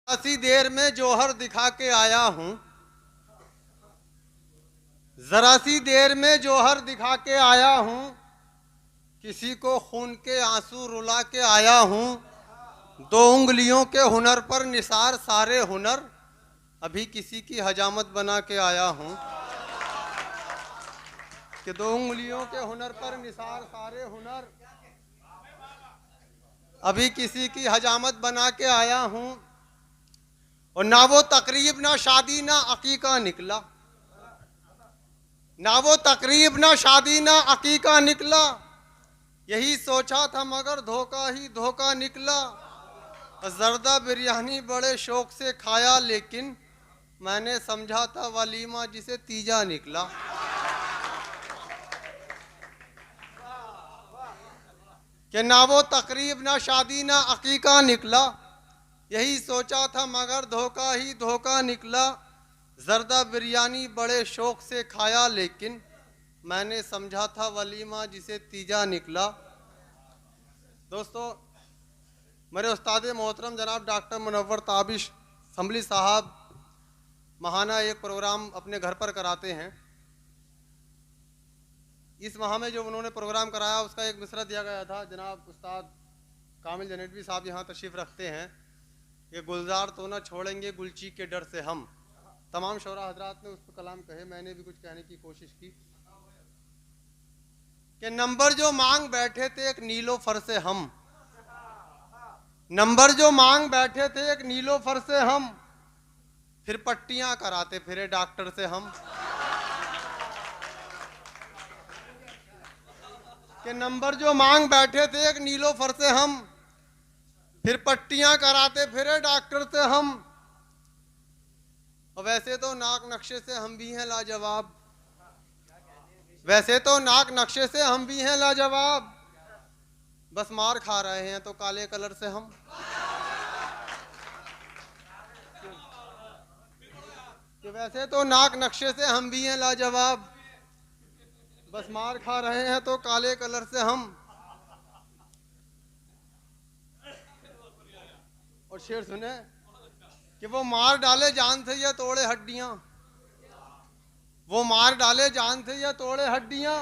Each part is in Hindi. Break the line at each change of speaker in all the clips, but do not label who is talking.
ऐसी देर में जौहर दिखा के आया हूं, जरा सी देर में जौहर दिखा के आया हूं, किसी को खून के आंसू रुला के आया हूं। दो उंगलियों के हुनर पर निसार सारे हुनर, अभी किसी की हजामत बना के आया हूं। कि दो उंगलियों के हुनर पर निसार सारे हुनर, अभी किसी की हजामत बना के आया हूं। और ना वो तकरीब ना शादी ना अकीका निकला, ना वो तकरीब ना शादी ना अकीका निकला। यही सोचा था मगर धोखा ही धोखा निकला। जर्दा बिरयानी बड़े शौक से खाया, लेकिन मैंने समझा था वलीमा जिसे तीजा निकला। कि ना वो तकरीब ना शादी ना अकीका निकला। यही सोचा था मगर धोखा ही धोखा निकला। जर्दा बिरयानी बड़े शौक से खाया, लेकिन मैंने समझा था वलीमा जिसे तीजा निकला। दोस्तों, मेरे उस्ताद मोहतरम जनाब डॉक्टर मुनव्वर ताबिश संभली साहब महाना एक प्रोग्राम अपने घर पर कराते हैं। इस माह में जो उन्होंने प्रोग्राम कराया उसका एक मिसरा दिया गया था। जनाब उस्ताद कामिल जनेटवी साहब यहाँ तशरीफ़ रखते हैं। ये गुलजार तो ना छोड़ेंगे गुलची के डर से हम। तमाम शोरा हजरात ने उस पर कलाम कहे, मैंने भी कुछ कहने की कोशिश की। कि नंबर जो मांग बैठे थे एक नीलोफर से हम, नंबर जो मांग बैठे थे एक नीलोफर से हम, फिर पट्टियां कराते फिरे डॉक्टर से हम। कि नंबर जो मांग बैठे थे एक नीलोफर से हम, फिर पट्टियां कराते फिरे डॉक्टर से हम। और वैसे तो नाक नक्शे से हम भी हैं लाजवाब, वैसे तो नाक नक्शे से हम भी हैं लाजवाब, बस मार खा रहे हैं तो काले कलर से हम। कि वैसे तो नाक नक्शे से हम भी हैं लाजवाब, बस मार खा रहे हैं तो काले कलर से हम। और शेर सुने कि वो मार डाले जान से या तोड़े हड्डियां, वो मार डाले जान से या तोड़े हड्डियां,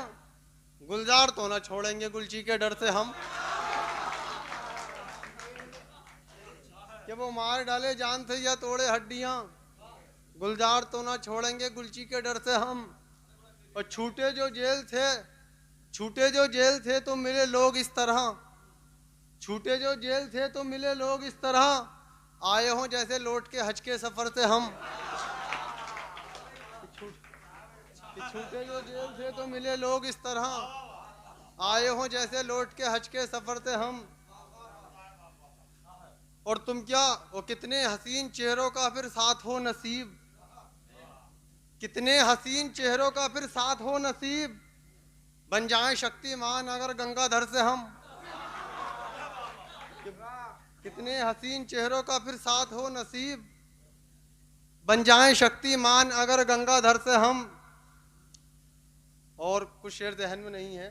गुलजार तो ना छोड़ेंगे गुलची के डर से हम। कि वो मार डाले जान से या तोड़े हड्डियां, गुलजार तो ना छोड़ेंगे गुलची के डर से हम। और छूटे जो जेल थे, छूटे जो जेल थे तो मिले लोग इस तरह, छूटे जो जेल थे तो मिले लोग इस तरह, आए हों जैसे लौट के हज के सफर से हम। छूटे जो जेल थे तो मिले लोग इस तरह, आए हों जैसे लौट के हज के सफर से हम। और तुम क्या वो कितने हसीन चेहरों का फिर साथ हो नसीब, कितने हसीन चेहरों का फिर साथ हो नसीब, बन जाएं शक्तिमान अगर गंगाधर से हम। कितने हसीन चेहरों का फिर साथ हो नसीब, बन जाएं शक्तिमान अगर गंगाधर से हम। और कुछ शेर जहन में नहीं है।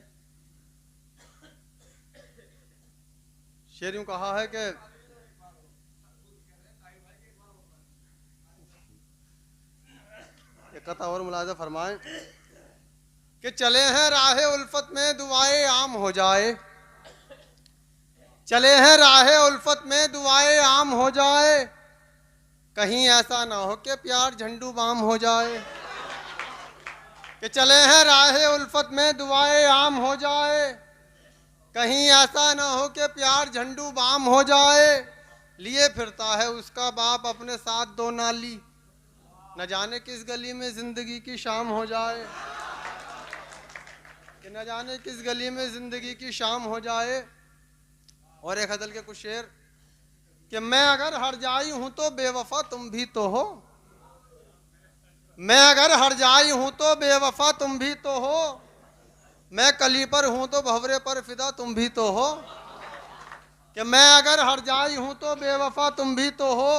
शेर यूं कहा है कि एक कथा और मुलाजा फरमाएं कि चले हैं राहे उल्फत में दुआए आम हो जाए, चले हैं राहे उल्फत में दुआए आम हो जाए, कहीं ऐसा ना हो कि प्यार झंडू बाम हो जाए। कि चले हैं राहे उल्फत में दुआए आम हो जाए, कहीं ऐसा ना हो कि प्यार झंडू बाम हो जाए। लिए फिरता है उसका बाप अपने साथ दो नाली, न जाने किस गली में जिंदगी की शाम हो जाए। कि न जाने किस गली में जिंदगी की शाम हो जाए। और एक हदल के कुछ शेर कि मैं अगर हर जाई हूं तो बेवफा तुम भी तो हो, मैं अगर हर जाई हूं तो बेवफा तुम भी तो हो, मैं कली पर हूं तो भंवरे पर फिदा तुम भी तो हो। कि मैं अगर हर जाई हूं तो बेवफा तुम भी तो हो,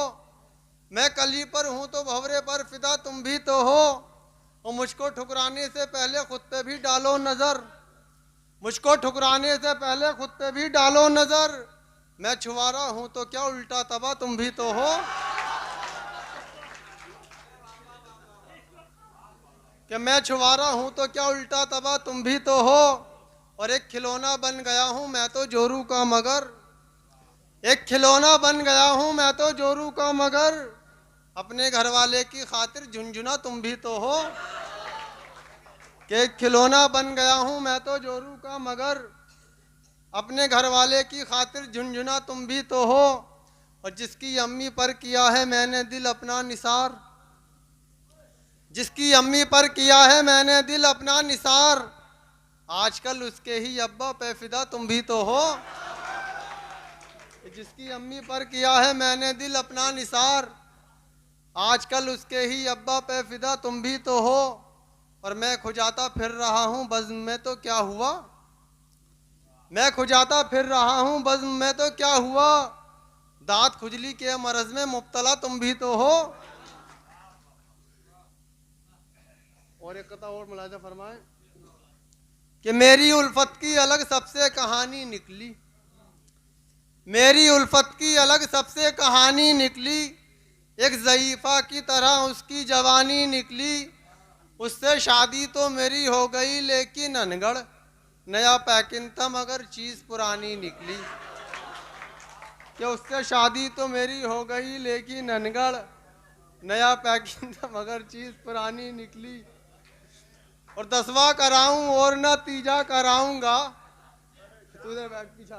मैं कली पर हूं तो भंवरे पर फिदा तुम भी तो हो। और मुझको ठुकराने से पहले खुद पे भी डालो नजर, मुझको ठुकराने से पहले खुद पे भी डालो नजर, मैं छुआरा हूं तो क्या उल्टा तबा तुम भी तो हो। कि मैं छुआरा हूं तो क्या उल्टा तबाह तुम भी तो हो, और एक खिलौना बन गया हूं मैं तो जोरू का मगर। एक खिलौना बन गया हूं मैं तो जोरू का मगर, अपने घर वाले की खातिर झुनझुना तुम भी तो हो। कि एक खिलौना बन गया हूं मैं तो जोरू का मगर, अपने घर वाले की खातिर झुनझुना तुम भी तो हो। और जिसकी अम्मी पर किया है मैंने दिल अपना निसार, जिसकी अम्मी पर किया है मैंने दिल अपना निसार, आजकल उसके ही अब्बा पे फिदा तुम भी तो हो। जिसकी अम्मी पर किया है मैंने दिल अपना निसार, आजकल उसके ही अब्बा पे फिदा तुम भी तो हो। और मैं खुजाता फिर रहा हूँ बज़्म में तो क्या हुआ, मैं खुजाता फिर रहा हूँ बज़्म में तो क्या हुआ, दांत खुजली के मरज में मुब्तला तुम भी तो हो। और एक कथा और मुलाहिजा फरमाए कि मेरी उल्फत की अलग सबसे कहानी निकली, मेरी उल्फत की अलग सबसे कहानी निकली, एक ज़ईफ़ा की तरह उसकी जवानी निकली। उससे शादी तो मेरी हो गई लेकिन अनगढ़, नया पैकिंग था मगर चीज़ पुरानी निकली। कि उससे शादी तो मेरी हो गई लेकिन अनगढ़, नया पैकिंग था मगर चीज़ पुरानी निकली। और 10वां कराऊं और ना तीजा कराऊंगा, तुझे बैठ पीछा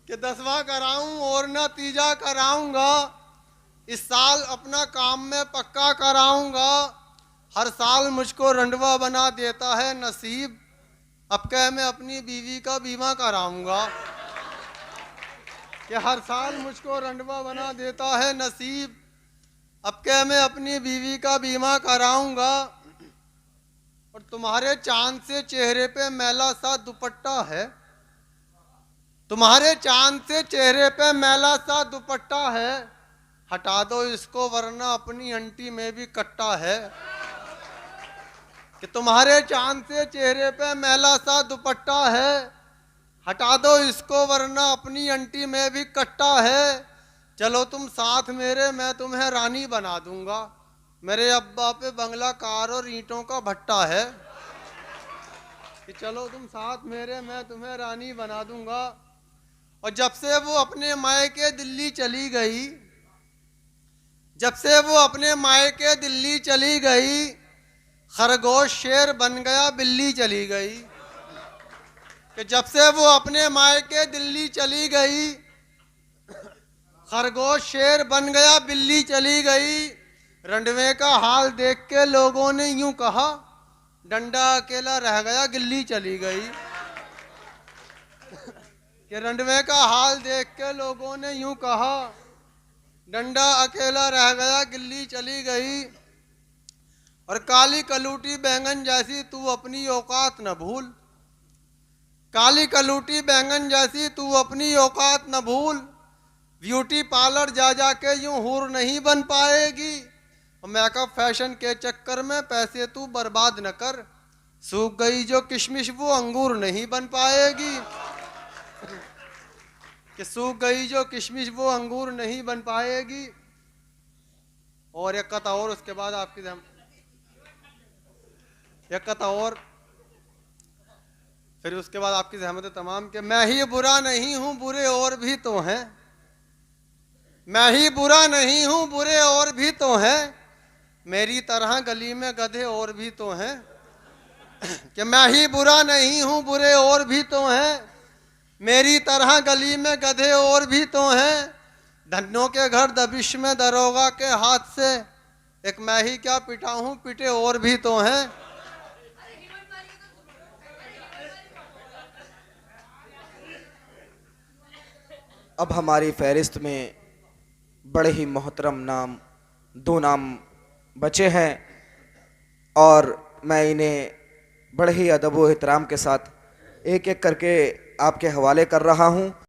कि 10वां कराऊं और ना तीजा कराऊंगा, इस साल अपना काम में पक्का कराऊंगा। हर साल मुझको रंडवा बना देता है नसीब, अब क्या मैं अपनी बीवी का बीमा कराऊंगा। कि हर साल मुझको रंडवा बना देता है नसीब, अब क्या मैं अपनी बीवी का बीमा कराऊंगा। और तुम्हारे चांद से चेहरे पे मैला सा दुपट्टा है, तुम्हारे चांद से चेहरे पे मैला सा दुपट्टा है, हटा दो इसको वरना अपनी अंटी में भी कट्टा है। कि तुम्हारे चांद से चेहरे पे मैला सा दुपट्टा है, हटा दो इसको वरना अपनी अंटी में भी कट्टा है। चलो तुम साथ मेरे मैं तुम्हें रानी बना दूंगा, मेरे अब्बा पे बंगला कार और ईंटों का भट्टा है। कि चलो तुम साथ मेरे मैं तुम्हें रानी बना दूंगा। और जब से वो अपने मायके दिल्ली चली गई, जब से वो अपने मायके दिल्ली चली गई, खरगोश शेर बन गया बिल्ली चली गई। कि जब से वो अपने मायके दिल्ली चली गई, खरगोश शेर बन गया बिल्ली चली गई। रंडवे का हाल देख के लोगों ने यूं कहा, डंडा अकेला रह गया गिल्ली चली गई। कि रंडवे का हाल देख के लोगों ने यूं कहा, डंडा अकेला रह गया गिल्ली चली गई। और काली कलूटी बैंगन जैसी तू अपनी औकात न भूल, काली कलूटी बैंगन जैसी तू अपनी औकात न भूल, ब्यूटी पार्लर जा जा के यूं हूर नहीं बन पाएगी। और मेकअप फैशन के चक्कर में पैसे तू बर्बाद न कर, सूख गई जो किशमिश वो अंगूर नहीं बन पाएगी। कि सूख गई जो किशमिश वो अंगूर नहीं बन पाएगी। और एक कथा और उसके बाद आपकी एक कथा और फिर उसके बाद आपकी ज़हमत तमाम कि मैं ही बुरा नहीं हूं बुरे और भी तो हैं, मैं ही बुरा नहीं हूं बुरे और भी तो हैं, मेरी तरह गली में गधे और भी तो हैं। कि मैं ही बुरा नहीं हूं बुरे और भी तो हैं, मेरी तरह गली में गधे और भी तो हैं। धन्यों के घर दबिश में दरोगा के हाथ से, एक मैं ही क्या पिटा हूं पिटे और भी तो हैं।
अब हमारी फहरिस्त में बड़े ही मोहतरम नाम 2 नाम बचे हैं और मैं इन्हें बड़े ही अदब व एहतराम के साथ एक एक करके आपके हवाले कर रहा हूं।